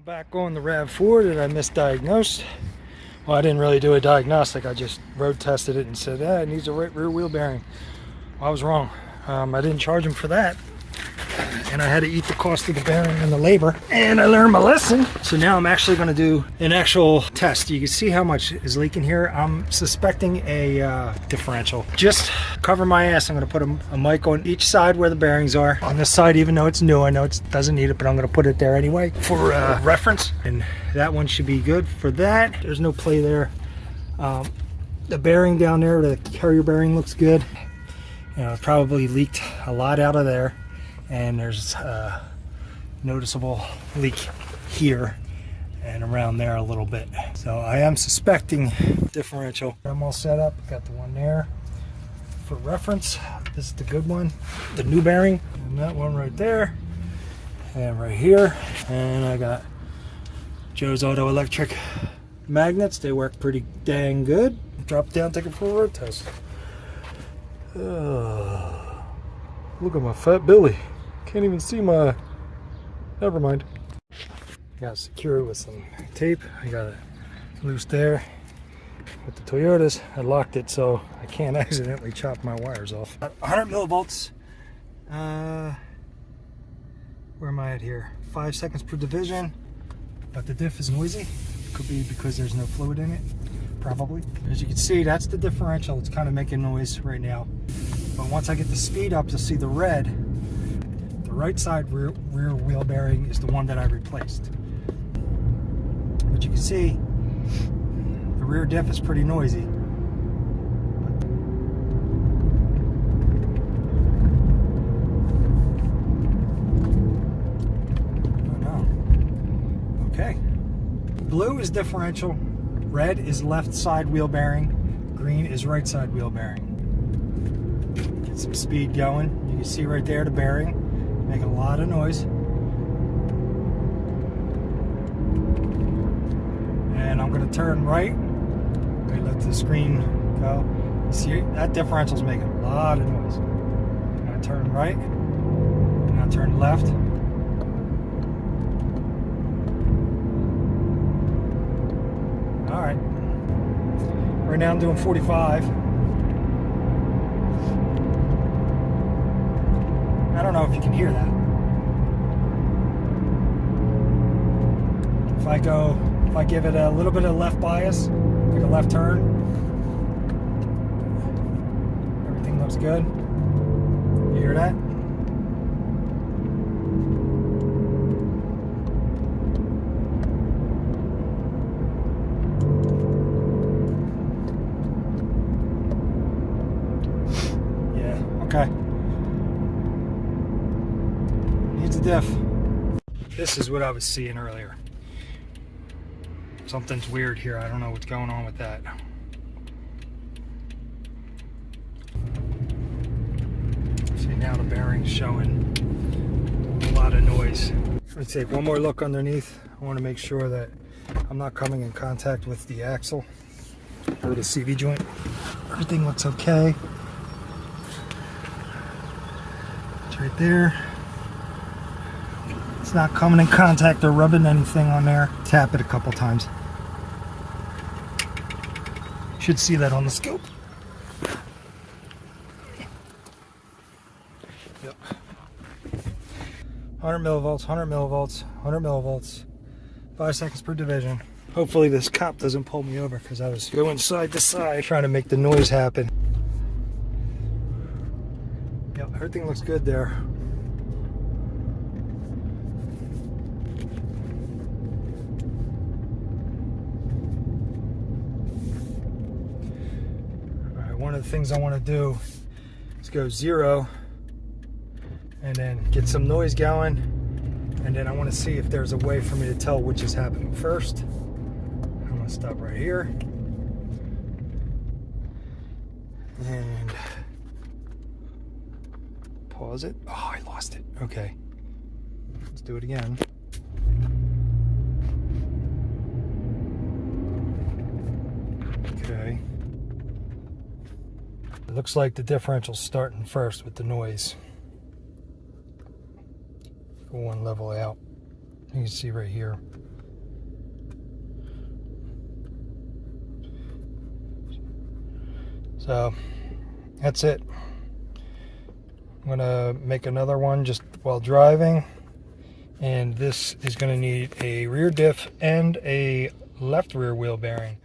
Back on the RAV4 that I misdiagnosed. Well, I didn't really do a diagnostic. I just road tested it and said, it needs a right rear wheel bearing. Well, I was wrong. I didn't charge him for that. And I had to eat the cost of the bearing and the labor. And I learned my lesson. So now I'm actually going to do an actual test. You can see how much is leaking here. I'm suspecting a differential. Just cover my ass. I'm going to put a mic on each side where the bearings are. On this side, even though it's new, I know it doesn't need it, but I'm going to put it there anyway for reference. And that one should be good for that. There's no play there. The bearing down there, the carrier bearing looks good. You know, it probably leaked a lot out of there. And there's a noticeable leak here and around there a little bit. So I am suspecting differential. I'm all set up. Got the one there for reference. This is the good one, the new bearing, and that one right there, and right here. And I got Joe's Auto Electric magnets. They work pretty dang good. Drop it down, take it for a road test. Look at my fat Billy. Can't even see my... Never mind. Got to secure it with some tape. I got it loose there. With the Toyotas, I locked it so I can't accidentally chop my wires off. 100 millivolts. Where am I at here? 5 seconds per division. But the diff is noisy. Could be because there's no fluid in it. Probably. As you can see, that's the differential. It's kind of making noise right now. But once I get the speed up, you'll see the red. The right side rear wheel bearing is the one that I replaced. But you can see the rear diff is pretty noisy. Oh no. Okay. Blue is differential. Red is left side wheel bearing. Green is right side wheel bearing. Get some speed going. You can see right there the bearing. Making a lot of noise. And I'm going to turn right. Okay, let the screen go. You see that differential is making a lot of noise. I'm going to turn right. And I'll turn left. Alright. Right now I'm doing 45. I don't know if you can hear that. If I give it a little bit of left bias, like a left turn, everything looks good. You hear that? Yeah, okay. Needs a diff. This is what I was seeing earlier. Something's weird here. I don't know what's going on with that. See, now the bearing's showing a lot of noise. Let's take one more look underneath. I want to make sure that I'm not coming in contact with the axle or the CV joint. Everything looks okay. It's right there. It's not coming in contact or rubbing anything on there. Tap it a couple times. Should see that on the scope. Yep. 100 millivolts, 100 millivolts, 100 millivolts. 5 seconds per division. Hopefully this cop doesn't pull me over because I was going side to side trying to make the noise happen. Yep, everything looks good there. One of the things I want to do is go 0 and then get some noise going, and then I want to see if there's a way for me to tell which is happening first. I'm going to stop right here and pause it. Oh, I lost it. Okay, let's do it again. Okay. It looks like the differential's starting first with the noise. Go one level out. You can see right here. So that's it. I'm gonna make another one just while driving, and this is gonna need a rear diff and a left rear wheel bearing.